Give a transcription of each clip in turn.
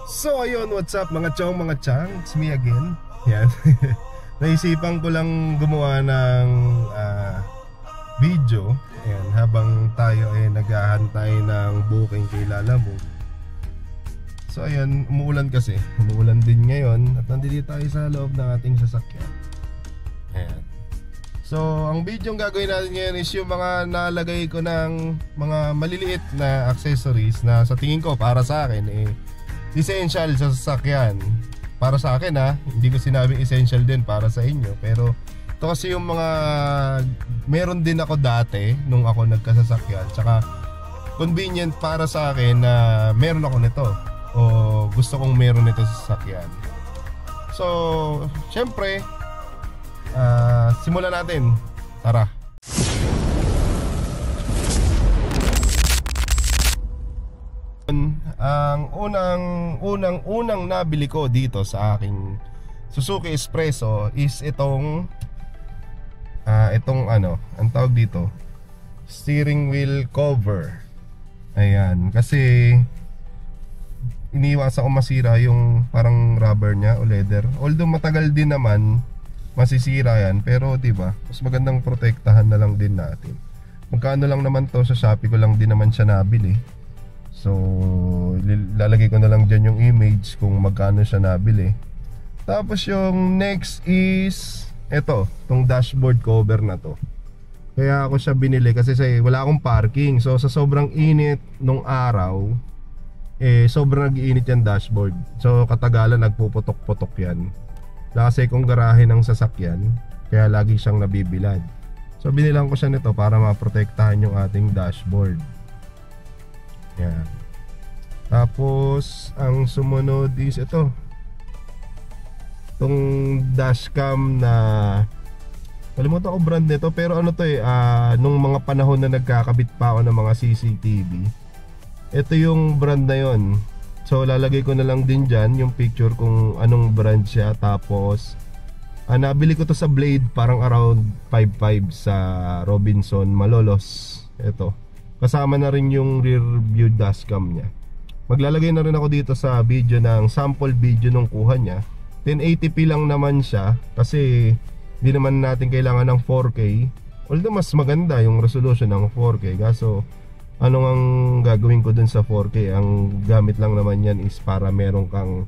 So ayun, what's up mga chong, mga chang, it's me again. Yan. Naisipan ko lang gumawa ng video. Yan, habang tayo ay naghahantay ng booking kay Lalamove. So ayun, umuulan kasi. Umuulan din ngayon at nandito tayo sa loob ng ating sasakyan. Ayan. So ang video yung gagawin natin ngayon is yung mga nalagay ko ng mga maliliit na accessories na sa tingin ko para sa akin essential sa sasakyan. Para sa akin hindi ko sinabing essential din para sa inyo. Pero ito kasi yung mga meron din ako dati nung ako nagkasasakyan. Tsaka convenient para sa akin na meron ako nito o gusto kong meron nito sa sasakyan. So syempre simulan natin. Tara. Ang unang nabili ko dito sa aking Suzuki Espresso is itong ang tawag dito, steering wheel cover. Ayan, kasi iniiwasan ko masira yung parang rubber niya o leather. Although matagal din naman masisira yan, pero diba, mas magandang protektahan na lang din natin. Magkano lang naman to, sa Shopee ko lang din naman siya nabili. So lalagay ko na lang dyan yung image kung magkano siya nabili. Tapos yung next is itong dashboard cover na to. Kaya ako siya binili kasi wala akong parking. So sa sobrang init nung araw, sobrang nag-iinit yung dashboard. So katagalan nagpuputok-putok yan. Kasi kung garahe ng sasakyan, kaya lagi siyang nabibilad. So binilang ko siya nito para maprotektahan yung ating dashboard. Yan. Tapos ang sumunod is itong dashcam na kalimutan ko brand nito, pero nung mga panahon na nagkakabit pa ako ng mga CCTV, ito yung brand na yon. So lalagay ko na lang din dyan yung picture kung anong brand siya. Tapos nabili ko to sa Blade, parang around 5.5 sa Robinson Malolos. Ito, kasama na rin yung rear view dashcam niya. Maglalagay na rin ako dito sa video ng sample video nung kuha niya. 1080p lang naman siya kasi di naman natin kailangan ng 4K. Although mas maganda yung resolution ng 4K. Kaso ano ang gagawin ko dun sa 4K? Ang gamit lang naman yan is para meron kang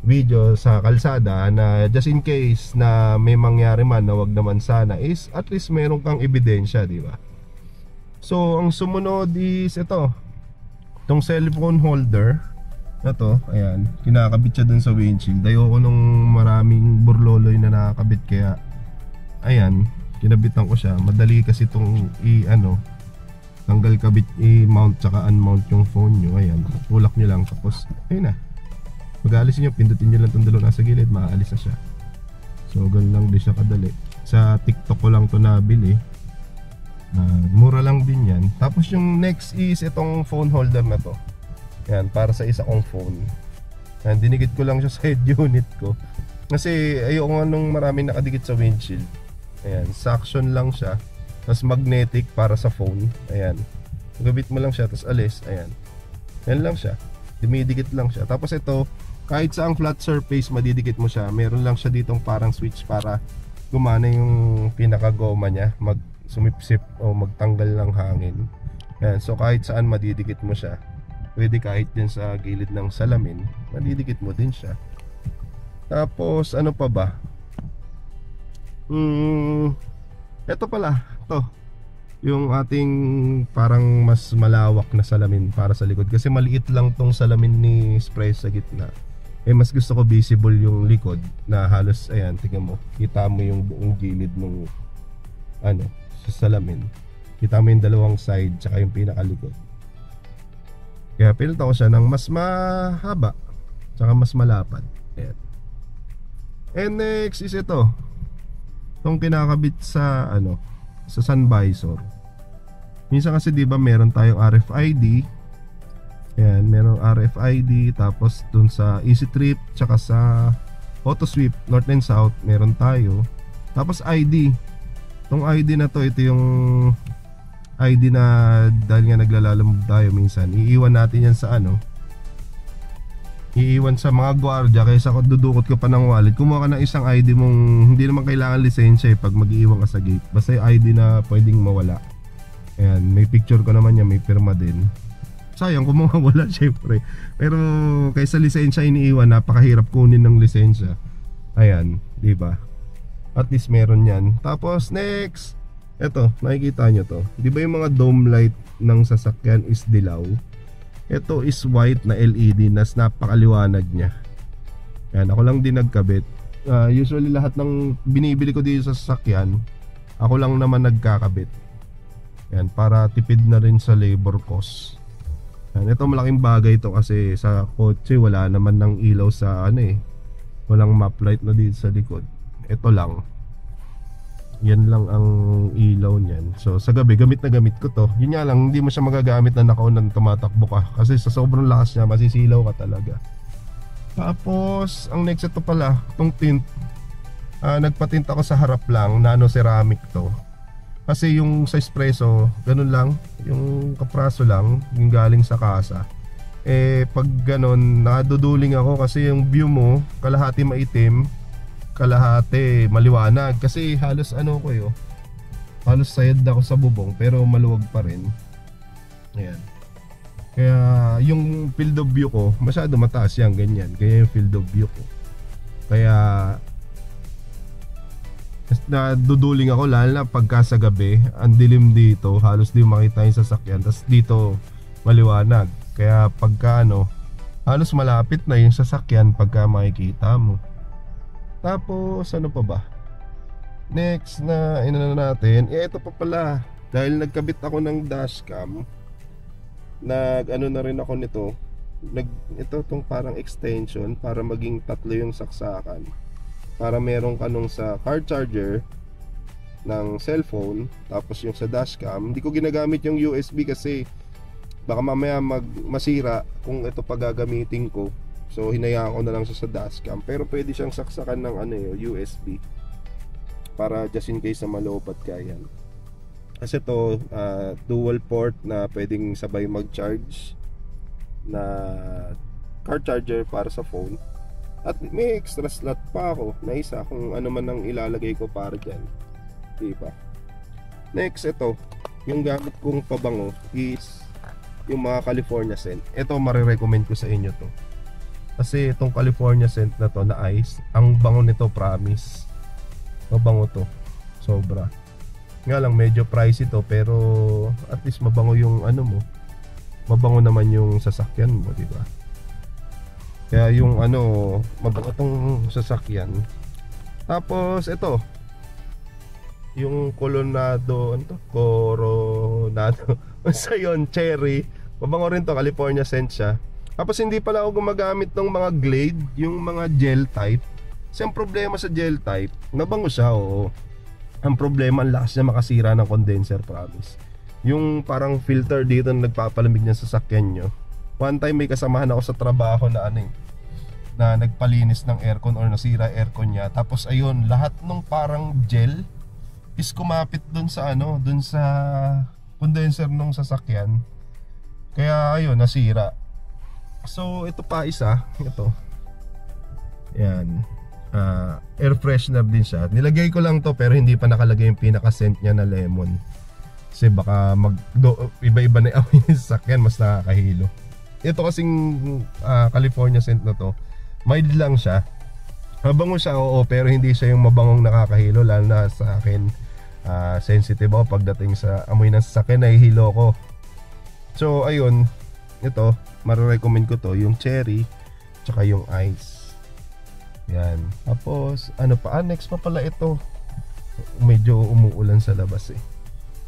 video sa kalsada na just in case na may mangyari man na wag naman sana, is at least meron kang ebidensya, di ba? So ang sumunod is itong cellphone holder na to. Ayan, kinakabit siya dun sa windshield. Ayoko nung maraming burloloy na nakakabit, kaya ayan, kinabitan ko siya. Madali kasi itong tanggal kabit, i-mount tsaka unmount yung phone nyo. Ayan, tulak nyo lang, tapos ayun na, pag-aalisin nyo, pindutin nyo lang itong dalawa nasa gilid, maaalis na siya. So ganun lang din siya kadali. Sa TikTok ko lang to nabili. Mura lang din yan. Tapos yung next is itong phone holder na to. Yan, para sa isa kong phone. Yan, dinigit ko lang siya sa head unit ko kasi ayoko nga nung maraming nakadikit sa windshield. Ayan, suction lang siya, tapos magnetic para sa phone. Ayan, gabit mo lang siya, tapos alis. Ayan, yan lang siya, dumidikit lang siya. Tapos ito, kahit saang flat surface madidikit mo siya. Meron lang siya ditong parang switch para gumana yung pinakagoma niya, sumipsip o magtanggal ng hangin. Yan, so kahit saan madidikit mo siya. Pwede kahit din sa gilid ng salamin, madidikit mo din siya. Tapos ano pa ba? Ito pala, yung ating parang mas malawak na salamin para sa likod. Kasi maliit lang tong salamin ni Express sa gitna. Mas gusto ko visible yung likod na halos, ayan, tingnan mo, kita mo yung buong gilid ng sa salamin. Kita mo yung dalawang side tsaka yung pinakalikod. Kaya pinunta ko siya ng mas mahaba tsaka mas malapad. Ayan. And next is itong kinakabit sa sa sun visor. Minsan kasi diba meron tayong RFID. Ayan, meron RFID. Tapos dun sa Easy Trip tsaka sa Auto Sweep North and South meron tayo. Tapos ID. Itong ID na to, ito yung ID na dahil nga naglalalamove tayo minsan, iiwan natin yan sa iiwan sa mga gwardiya kaysa kung dudukot ka pa ng wallet. Kumuha ka ng isang ID mong hindi naman kailangan lisensya pag mag-iiwan ka sa gate. Basta yung ID na pwedeng mawala. Ayan, may picture ko naman yan, may pirma din. Sayang kung mawala syempre. Pero kaysa lisensya iniiwan, napakahirap kunin ng lisensya. Ayan, di ba? At least meron yan. Tapos next, eto, nakikita nyo to. Di ba yung mga dome light ng sasakyan is dilaw? Ito is white na LED na napakaliwanag niya. Yan, ako lang din nagkabit. Usually lahat ng binibili ko dito sa sasakyan, ako lang naman nagkakabit. Yan, para tipid na rin sa labor cost. Yan, ito malaking bagay ito kasi sa kotse wala naman ng ilaw sa ano eh. Walang map light na dito sa likod. Ito lang. Yan lang ang ilaw niyan. So sa gabi gamit na gamit ko to. Yun nga lang, hindi mo siya magagamit na nakaunan tumatakbo ka. Kasi sa sobrang lakas niya masisilaw ka talaga. Tapos ang next ito pala, itong tint. Nagpatint ako sa harap lang, nano ceramic to. Kasi yung sa espresso, ganun lang, yung kapraso lang, yung galing sa kasa. Pag ganun, naduduling ako kasi yung view mo, kalahati maitim, kalahati maliwanag. Kasi halos ano ko yo, halos sayad ako sa bubong pero maluwag pa rin. Ayan. Kaya yung field of view ko masyado mataas yan, ganyan. Kaya yung field of view ko, kaya naduduling ako lalo na pagka sa gabi. Ang dilim dito, halos di makita yung sasakyan. Tapos dito maliwanag. Kaya pagka ano, halos malapit na yung sasakyan pagka makikita mo. Tapos ano pa ba? Next na inano natin, ito pa pala. Dahil nagkabit ako ng dashcam, ano na rin ako nito. Ito tong parang extension para maging tatlo yung saksakan. Para meron ka nung sa car charger ng cellphone, tapos yung sa dashcam. Hindi ko ginagamit yung USB kasi baka mamaya masira kung ito pa gagamitin ko. So hinayaan ko na lang siya sa dashcam. Pero pwede siyang saksakan ng ano USB para just in case na malobat ka yan. Kasi ito dual port na pwedeng sabay mag-charge na car charger para sa phone. At may extra slot pa ako na isa kung ano man ang ilalagay ko para dyan, diba? Next, ito yung gamit kong pabango is yung mga California scent. Ito marirecommend ko sa inyo to. Kasi itong California scent na to na ice, ang bango nito, promise. Mabango to, sobra. Nga lang medyo pricey to, pero at least mabango yung ano mo. Mabango naman yung sasakyan mo, di ba? Kaya yung ano, mabango tong sasakyan. Tapos ito, yung Coronado, ano to? Coronado. Basta yun, cherry. Mabango rin to, California scent siya. Tapos hindi pala ako gumagamit ng mga Glade, yung mga gel type. Kasi ang problema sa gel type, nabango siya, oo. Ang problema, ang lakas niya makasira ng condenser, promise. Yung parang filter dito na nagpapalamig niya sa sasakyan nyo. One time may kasamahan ako sa trabaho na na nagpalinis ng aircon or nasira aircon niya. Tapos ayun, lahat ng parang gel is kumapit dun sa dun sa condenser ng sasakyan. Kaya ayun, nasira. So ito pa isa, ito. Yan. Air freshener din siya. Nilagay ko lang to pero hindi pa nakalagay yung pinaka scent niya na lemon. Kasi baka iba-iba na amoy yung sasakyan, mas nakakahilo. Ito kasing California scent na to, mild lang siya. Mabango siya, oo, pero hindi siya yung mabangong nakakahilo. Lalo na sa akin, sensitive ako pagdating sa amoy ng sasakyan, nahihilo ko. So ayun, ito marirecommend ko to, yung cherry tsaka yung ice. Yan. Tapos ano pa, next pa pala ito. Medyo umuulan sa labas eh.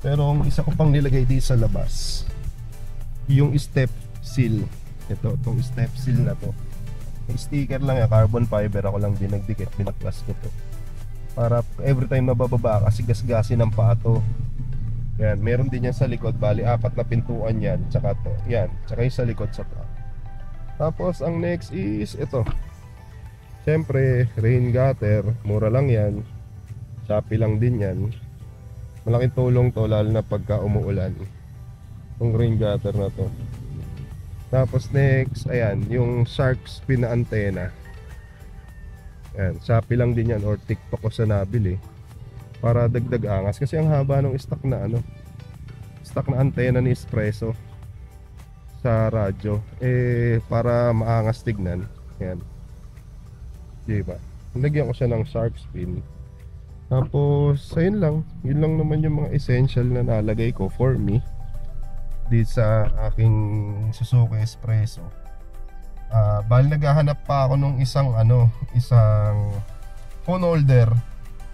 Pero ang isa ko pang nilagay dito sa labas, yung step seal. Ito, itong step seal na to. May sticker lang ya, carbon fiber. Ako lang din nagdikit, pinaklas ko to. Para every time mabababa kasi gasgasin ng pato. Yan, meron din yan sa likod. Bali, 4 na pintuan yan. Tsaka to, yan, tsaka yung sa likod sa top. Tapos ang next is ito. Siyempre, rain gutter. Mura lang yan. Shopee lang din yan. Malaking tulong to lalo na pagka umuulan. Itong rain gutter na to. Tapos next, ayan, yung shark fin na antena. Ayan, Shopee lang din yan or TikTok ko sa nabili para dagdag angas kasi ang haba ng stock na antena ni Espresso sa radyo para maangas tignan. Ayan, diba? Nilagyan ko siya ng shark fin. Tapos ayun lang, yun lang naman yung mga essential na nalagay ko for me dito sa aking Suzuki Espresso. Bali naghahanap pa ako nung isang phone holder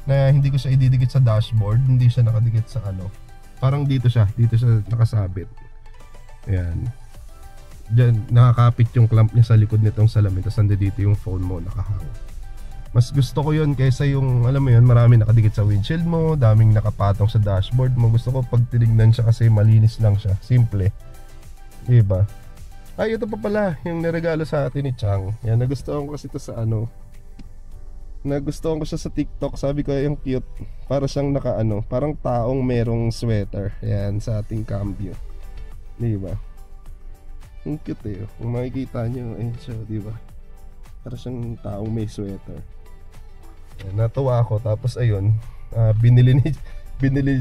na hindi ko siya ididikit sa dashboard, hindi siya nakadikit sa parang dito siya nakasabit. Ayan. Diyan nakakapit yung clamp niya sa likod nitong salamin, tapos dito yung phone mo nakahang. Mas gusto ko yun kaysa yung alam mo yun, marami nakadikit sa windshield mo, daming nakapatong sa dashboard mo. Gusto ko pag tinignan siya kasi malinis lang siya, simple, diba? Ay, ito pa pala yung niregalo sa atin ni Chang. Yan, nagustuhan ko kasi ito sa nagustuhan ko siya sa TikTok. Sabi ko yung cute, para siyang parang taong merong sweater. Yan, sa ating cambio, diba? Ang cute kung makikita nyo, ayun siya, diba? Para siyang taong may sweater. Yan, natuwa ako. Tapos ayun, binili ni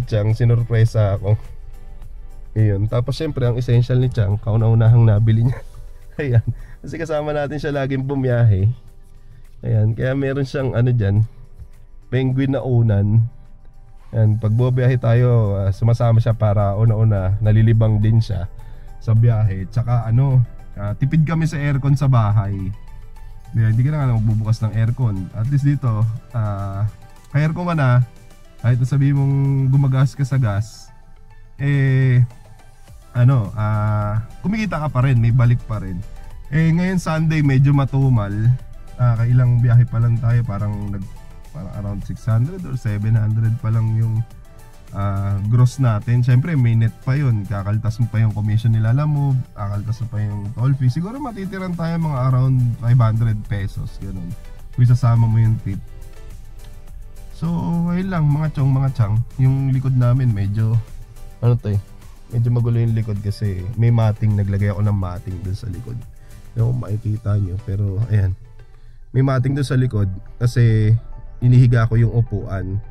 Chang, sinurpresa ako. Ayun. Tapos syempre ang essential ni Chang, kauna-unahang nabili niya. Ayan. Kasi kasama natin siya laging bumiyahe. Ayan. Kaya meron siyang dyan, penguin na unan. Ayan. Pag bumiyahe tayo, sumasama siya para una-una nalilibang din siya sa biyahe. Tsaka tipid kami sa aircon sa bahay. Hindi ka na magbubukas ng aircon. At least dito, ka-aircon ka na, kahit sabihin mong gumagas ka sa gas, kumikita ka pa rin, may balik pa rin. Ngayon Sunday medyo matumal. Kailang biyahe pa lang tayo, parang around 600 or 700 pa lang yung gross natin. Siyempre may net pa yun, kakaltas mo pa yung commission nila mo, kakaltas mo pa yung toll fee. Siguro matitiran tayo mga around 500 pesos, ganun, kung isasama mo yung tip. So ayun lang mga chang. Yung likod namin medyo medyo magulo yung likod kasi may mating, naglagay ako ng mating dun sa likod. Hindi ko makikita nyo, pero ayan, may mating dun sa likod kasi inihiga ko yung upuan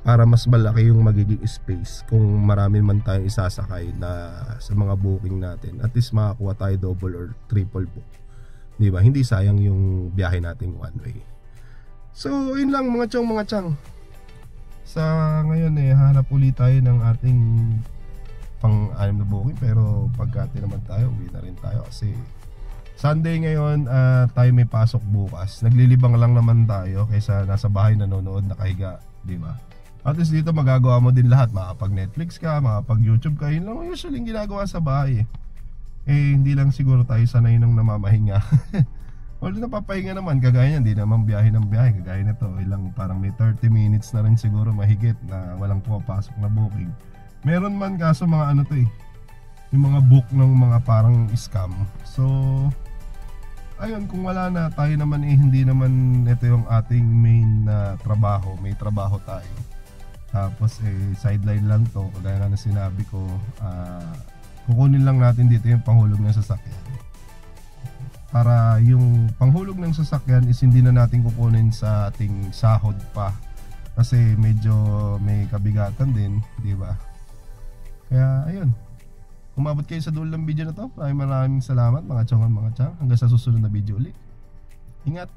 para mas malaki yung magiging space kung marami man tayong isasakay na sa mga booking natin. At least makakuha tayo double or triple book, diba? Hindi sayang yung biyahe natin one way. So yun lang mga chang. Sa ngayon hanap ulit tayo ng ating pang-anim na booking, pero pagkati naman tayo, uwi na rin tayo kasi Sunday ngayon. Tayo may pasok bukas. Naglilibang lang naman tayo kaysa nasa bahay nanonood nakahiga, diba? At least dito magagawa mo din lahat, makapag Netflix ka, makapag YouTube ka. Yun lang usually yung ginagawa sa bahay. Hindi lang siguro tayo sanay ng namamahinga. Although napapahinga naman, kagaya hindi naman biyahe ng biyahe. Kagaya nito, parang may 30 minutes na rin siguro mahigit na walang pumapasok na booking. Meron man, kaso mga yung mga book ng mga parang scam. So ayun, kung wala na, tayo naman hindi naman ito yung ating main na trabaho. May trabaho tayo, tapos sideline lang to, kagaya na sinabi ko. Kukunin lang natin dito yung panghulog ng sasakyan, para yung panghulog ng sasakyan is hindi na natin kukunin sa ating sahod pa, kasi medyo may kabigatan din, di ba? Kaya ayun, umabot kayo sa dulo ng video na to. Maraming salamat mga chong. Hanggang sa susunod na video ulit. Ingat!